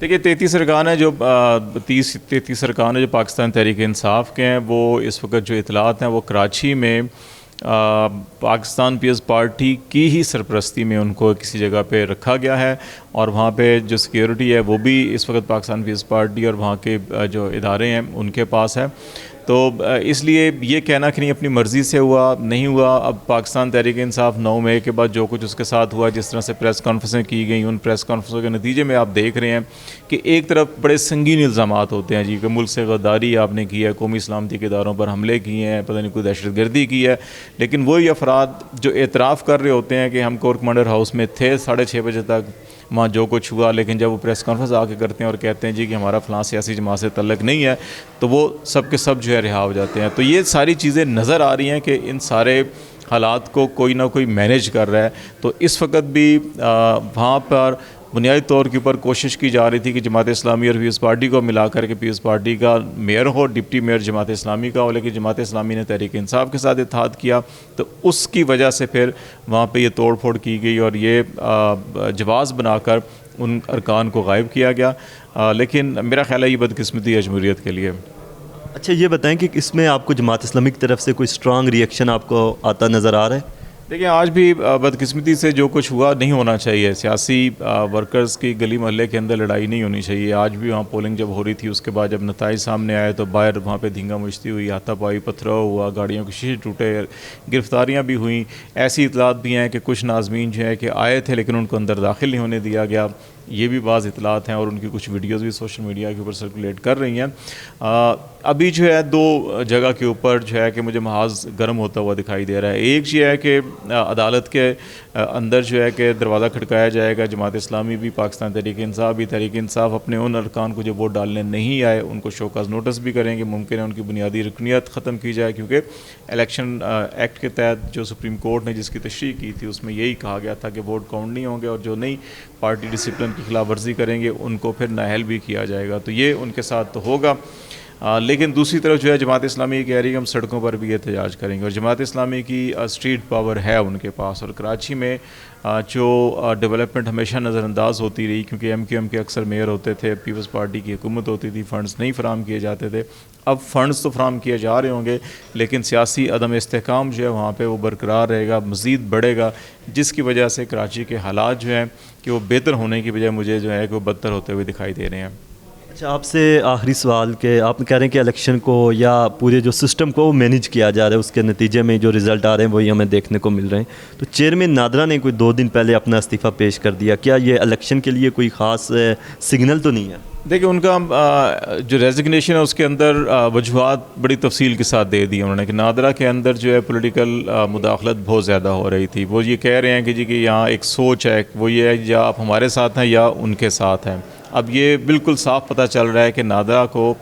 دیکھیے 33 ارکان ہیں جو 33 ارکان ہیں جو پاکستان تحریک انصاف کے ہیں، وہ اس وقت جو اطلاعات ہیں وہ کراچی میں پاکستان پیپلز پارٹی کی ہی سرپرستی میں ان کو کسی جگہ پہ رکھا گیا ہے، اور وہاں پہ جو سیکیورٹی ہے وہ بھی اس وقت پاکستان پیپلز پارٹی اور وہاں کے جو ادارے ہیں ان کے پاس ہے۔ تو اس لیے یہ کہنا کہ نہیں اپنی مرضی سے ہوا نہیں ہوا، اب پاکستان تحریک انصاف 9 مئی کے بعد جو کچھ اس کے ساتھ ہوا، جس طرح سے پریس کانفرنسیں کی گئیں، ان پریس کانفرنسوں کے نتیجے میں آپ دیکھ رہے ہیں کہ ایک طرف بڑے سنگین الزامات ہوتے ہیں جی کہ ملک سے غداری آپ نے کی ہے، قومی سلامتی کے اداروں پر حملے کیے ہیں، پتہ نہیں کوئی دہشت گردی کی ہے، لیکن وہی افراد جو اعتراف کر رہے ہوتے ہیں کہ ہم کور کمانڈر ہاؤس میں تھے 6:30 بجے تک، وہاں جو کچھ ہوا، لیکن جب وہ پریس کانفرنس آ کے کرتے ہیں اور کہتے ہیں جی کہ ہمارا فلاں سیاسی جماعت سے تعلق نہیں ہے، تو وہ سب کے سب جو ہے رہا ہو جاتے ہیں۔ تو یہ ساری چیزیں نظر آ رہی ہیں کہ ان سارے حالات کو کوئی نہ کوئی مینیج کر رہا ہے۔ تو اس وقت بھی وہاں پر بنیادی طور کے اوپر کوشش کی جا رہی تھی کہ جماعت اسلامی اور پیپلز پارٹی کو ملا کر کے پیپلز پارٹی کا میئر ہو، ڈپٹی میئر جماعت اسلامی کا ہو، لیکن جماعت اسلامی نے تحریک انصاف کے ساتھ اتحاد کیا، تو اس کی وجہ سے پھر وہاں پہ یہ توڑ پھوڑ کی گئی اور یہ جواز بنا کر ان ارکان کو غائب کیا گیا، لیکن میرا خیال ہے یہ بدقسمتی ہے جمہوریت کے لیے۔ اچھا یہ بتائیں کہ اس میں آپ کو جماعت اسلامی کی طرف سے کوئی اسٹرانگ ریئیکشن آپ کو آتا نظر آ رہا ہے؟ دیکھیں آج بھی بدقسمتی سے جو کچھ ہوا نہیں ہونا چاہیے، سیاسی ورکرز کی گلی محلے کے اندر لڑائی نہیں ہونی چاہیے۔ آج بھی وہاں پولنگ جب ہو رہی تھی، اس کے بعد جب نتائج سامنے آئے تو باہر وہاں پہ دھینگا مچتی ہوئی، ہاتھا پائی، پتھراؤ ہوا، گاڑیوں کے شیشے ٹوٹے، گرفتاریاں بھی ہوئیں۔ ایسی اطلاعات بھی ہیں کہ کچھ ناظمین جو ہے کہ آئے تھے لیکن ان کو اندر داخل نہیں ہونے دیا گیا، یہ بھی بعض اطلاعات ہیں، اور ان کی کچھ ویڈیوز بھی سوشل میڈیا کے اوپر سرکولیٹ کر رہی ہیں۔ ابھی جو ہے 2 جگہ کے اوپر جو ہے کہ مجھے محاذ گرم ہوتا ہوا دکھائی دے رہا ہے۔ ایک یہ ہے کہ عدالت کے اندر جو ہے کہ دروازہ کھٹکایا جائے گا، جماعت اسلامی بھی، پاکستان تحریک انصاف بھی، تحریک انصاف اپنے ان ارکان کو جو ووٹ ڈالنے نہیں آئے ان کو شوکاز نوٹس بھی کریں گے، ممکن ہے ان کی بنیادی رکنیت ختم کی جائے، کیونکہ الیکشن ایکٹ کے تحت جو سپریم کورٹ نے جس کی تشریح کی تھی اس میں یہی کہا گیا تھا کہ ووٹ کاؤنٹ نہیں ہوں گے، اور جو نہیں پارٹی ڈسپلن کی خلاف ورزی کریں گے ان کو پھر نااہل بھی کیا جائے گا، تو یہ ان کے ساتھ تو ہوگا۔ لیکن دوسری طرف جو ہے جماعت اسلامی کہہ رہی ہے ہم سڑکوں پر بھی احتجاج کریں گے، اور جماعت اسلامی کی اسٹریٹ پاور ہے ان کے پاس، اور کراچی میں جو ڈیولپمنٹ ہمیشہ نظر انداز ہوتی رہی، کیونکہ ایم کے اکثر میئر ہوتے تھے، پیپلز پارٹی کی حکومت ہوتی تھی، فنڈز نہیں فراہم کیے جاتے تھے۔ اب فنڈز تو فراہم کیے جا رہے ہوں گے، لیکن سیاسی عدم استحکام جو ہے وہاں پہ وہ برقرار رہے گا، مزید بڑھے گا، جس کی وجہ سے کراچی کے حالات جو ہیں کہ وہ بہتر ہونے کی بجائے مجھے جو ہے کہ وہ بدتر ہوتے ہوئے دکھائی دے رہے ہیں۔ اچھا آپ سے آخری سوال کہ آپ کہہ رہے ہیں کہ الیکشن کو یا پورے جو سسٹم کو مینیج کیا جا رہا ہے، اس کے نتیجے میں جو رزلٹ آ رہے ہیں وہی ہمیں دیکھنے کو مل رہے ہیں، تو چیئرمین نادرا نے کوئی 2 دن پہلے اپنا استعفیٰ پیش کر دیا، کیا یہ الیکشن کے لیے کوئی خاص سگنل تو نہیں ہے؟ دیکھیں ان کا جو ریزگنیشن ہے اس کے اندر وجوہات بڑی تفصیل کے ساتھ دے دی انہوں نے کہ نادرا کے اندر جو ہے پولیٹیکل مداخلت بہت زیادہ ہو رہی تھی۔ وہ یہ کہہ رہے ہیں کہ جی کہ یہاں ایک سوچ ہے، وہ یہ ہے یا آپ ہمارے ساتھ ہیں یا ان کے ساتھ ہیں۔ اب یہ بالکل صاف پتہ چل رہا ہے کہ نادرا کو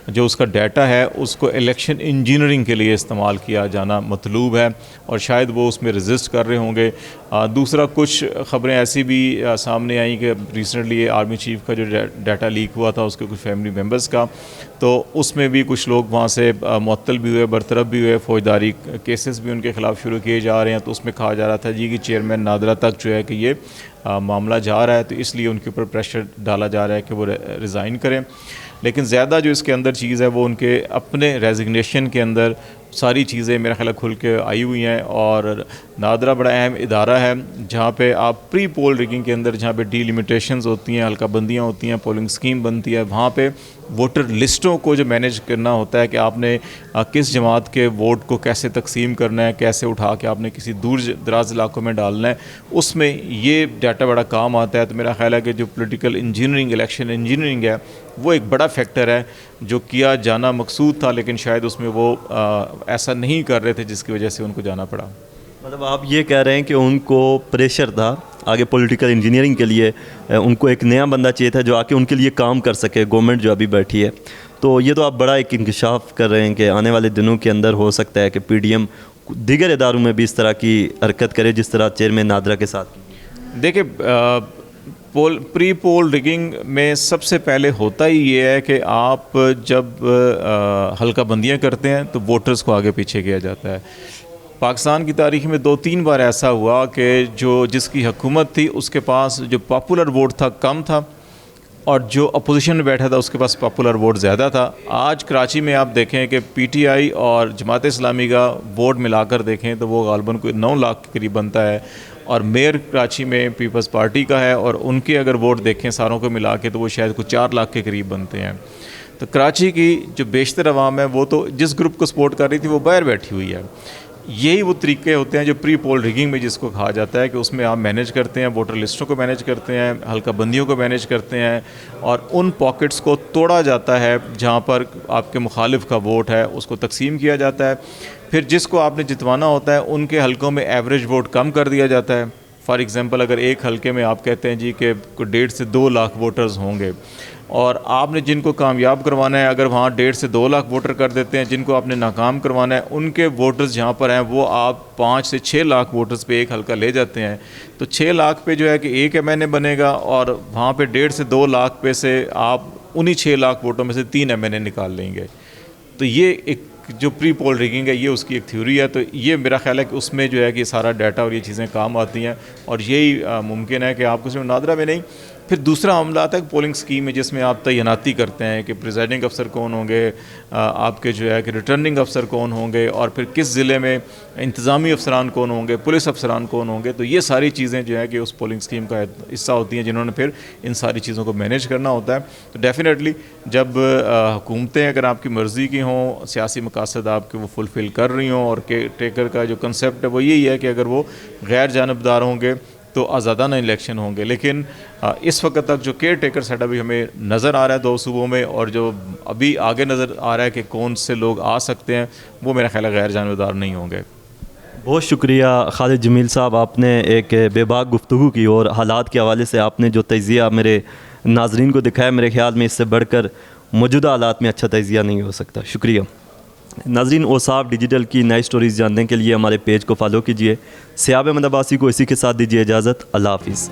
جو اس کا ڈیٹا ہے اس کو الیکشن انجینئرنگ کے لیے استعمال کیا جانا مطلوب ہے، اور شاید وہ اس میں رزسٹ کر رہے ہوں گے۔ دوسرا کچھ خبریں ایسی بھی سامنے آئیں کہ ریسنٹلی آرمی چیف کا جو ڈیٹا لیک ہوا تھا اس کے کچھ فیملی ممبرز کا، تو اس میں بھی کچھ لوگ وہاں سے معطل بھی ہوئے، برطرف بھی ہوئے، فوجداری کیسز بھی ان کے خلاف شروع کیے جا رہے ہیں۔ تو اس میں کہا جا رہا تھا جی کہ چیئرمین نادرا تک جو ہے کہ یہ معاملہ جا رہا ہے، تو اس لیے ان کے اوپر پریشر ڈالا جا رہا ہے کہ وہ ریزائن کریں۔ لیکن زیادہ جو اس کے اندر چیز ہے وہ ان کے اپنے ریزگنیشن کے اندر ساری چیزیں میرا خیال کھل کے آئی ہوئی ہیں، اور نادرا بڑا اہم ادارہ ہے جہاں پہ آپ پری پول ریگنگ کے اندر جہاں پہ ڈی لیمیٹیشنز ہوتی ہیں، حلقہ بندیاں ہوتی ہیں، پولنگ سکیم بنتی ہے، وہاں پہ ووٹر لسٹوں کو جو مینیج کرنا ہوتا ہے کہ آپ نے کس جماعت کے ووٹ کو کیسے تقسیم کرنا ہے، کیسے اٹھا کے آپ نے کسی دور دراز علاقوں میں ڈالنا ہے، اس میں یہ ڈیٹا بڑا کام آتا ہے۔ تو میرا خیال ہے کہ جو پولیٹیکل انجینئرنگ، الیکشن انجینئرنگ ہے، وہ ایک بڑا فیکٹر ہے جو کیا جانا مقصود تھا، لیکن شاید اس میں وہ ایسا نہیں کر رہے تھے جس کی وجہ سے ان کو جانا پڑا۔ مطلب آپ یہ کہہ رہے ہیں کہ ان کو پریشر تھا آگے پولیٹیکل انجینئرنگ کے لیے، ان کو ایک نیا بندہ چاہیے تھا جو آ کے ان کے لیے کام کر سکے، گورنمنٹ جو ابھی بیٹھی ہے۔ تو یہ تو آپ بڑا ایک انکشاف کر رہے ہیں کہ آنے والے دنوں کے اندر ہو سکتا ہے کہ پی ڈی ایم دیگر اداروں میں بھی اس طرح کی حرکت کرے جس طرح چیئرمین نادرا کے ساتھ۔ دیکھیں پری پول ریگنگ میں سب سے پہلے ہوتا ہی یہ ہے کہ آپ جب حلقہ بندیاں کرتے ہیں تو ووٹرز کو آگے پیچھے کیا جاتا ہے۔ پاکستان کی تاریخ میں 2-3 بار ایسا ہوا کہ جس کی حکومت تھی اس کے پاس جو پاپولر ووٹ تھا کم تھا، اور جو اپوزیشن میں بیٹھا تھا اس کے پاس پاپولر ووٹ زیادہ تھا. آج کراچی میں آپ دیکھیں کہ پی ٹی آئی اور جماعت اسلامی کا ووٹ ملا کر دیکھیں تو وہ غالباً کوئی 9 لاکھ کے قریب بنتا ہے, اور میئر کراچی میں پیپلز پارٹی کا ہے, اور ان کے اگر ووٹ دیکھیں ساروں کو ملا کے تو وہ شاید کوئی 4 لاکھ کے قریب بنتے ہیں. تو کراچی کی جو بیشتر عوام ہے وہ تو جس گروپ کو سپورٹ کر رہی تھی وہ باہر بیٹھی ہوئی ہے. یہی وہ طریقے ہوتے ہیں جو پری پول ریگنگ میں جس کو کہا جاتا ہے کہ اس میں آپ مینیج کرتے ہیں, ووٹر لسٹوں کو مینیج کرتے ہیں, حلقہ بندیوں کو مینیج کرتے ہیں, اور ان پاکٹس کو توڑا جاتا ہے جہاں پر آپ کے مخالف کا ووٹ ہے اس کو تقسیم کیا جاتا ہے. پھر جس کو آپ نے جتوانا ہوتا ہے ان کے حلقوں میں ایوریج ووٹ کم کر دیا جاتا ہے. فار ایگزامپل اگر ایک حلقے میں آپ کہتے ہیں جی کہ 1.5 سے 2 لاکھ ووٹرز ہوں گے, اور آپ نے جن کو کامیاب کروانا ہے اگر وہاں 1.5 سے 2 لاکھ ووٹر کر دیتے ہیں, جن کو آپ نے ناکام کروانا ہے ان کے ووٹرز جہاں پر ہیں وہ آپ 5 سے 6 لاکھ ووٹرز پہ ایک حلقہ لے جاتے ہیں. تو 6 لاکھ پہ جو ہے کہ ایک ایم این اے بنے گا, اور وہاں پہ 1.5 سے 2 لاکھ پہ سے آپ انہی 6 لاکھ ووٹوں میں سے 3 ایم این اے نکال لیں گے. تو یہ ایک جو پری پول ریگنگ ہے یہ اس کی ایک تھیوری ہے. تو یہ میرا خیال ہے کہ اس میں جو ہے کہ سارا ڈیٹا اور یہ چیزیں کام آتی ہیں, اور یہی ممکن ہے کہ آپ کو صرف نادرہ میں نہیں. پھر دوسرا معاملہ آتا ہے پولنگ سکیم میں جس میں آپ تعیناتی کرتے ہیں کہ پریزائڈنگ افسر کون ہوں گے, آپ کے جو ہے کہ ریٹرننگ افسر کون ہوں گے, اور پھر کس ضلع میں انتظامی افسران کون ہوں گے, پولیس افسران کون ہوں گے. تو یہ ساری چیزیں جو ہے کہ اس پولنگ سکیم کا حصہ ہوتی ہیں جنہوں نے پھر ان ساری چیزوں کو مینیج کرنا ہوتا ہے. تو ڈیفینیٹلی جب حکومتیں اگر آپ کی مرضی کی ہوں, سیاسی مقاصد آپ کے وہ فلفل کر رہی ہوں, اور ٹیکر کا جو کنسیپٹ ہے وہ یہی ہے کہ اگر وہ غیر جانبدار ہوں گے تو آزادانہ الیکشن ہوں گے. لیکن اس وقت تک جو کیئر ٹیکر سیٹ ابھی ہمیں نظر آ رہا ہے 2 صوبوں میں, اور جو ابھی آگے نظر آ رہا ہے کہ کون سے لوگ آ سکتے ہیں, وہ میرا خیال ہے غیر جانبدار نہیں ہوں گے. بہت شکریہ خالد جمیل صاحب, آپ نے ایک بے باک گفتگو کی اور حالات کے حوالے سے آپ نے جو تجزیہ میرے ناظرین کو دکھایا, میرے خیال میں اس سے بڑھ کر موجودہ حالات میں اچھا تجزیہ نہیں ہو سکتا. شکریہ. ناظرین, اوصاف ڈیجیٹل کی نئی سٹوریز جاننے کے لیے ہمارے پیج کو فالو کیجیے. سیاب احمد عباسی کو اسی کے ساتھ دیجیے اجازت. اللہ حافظ.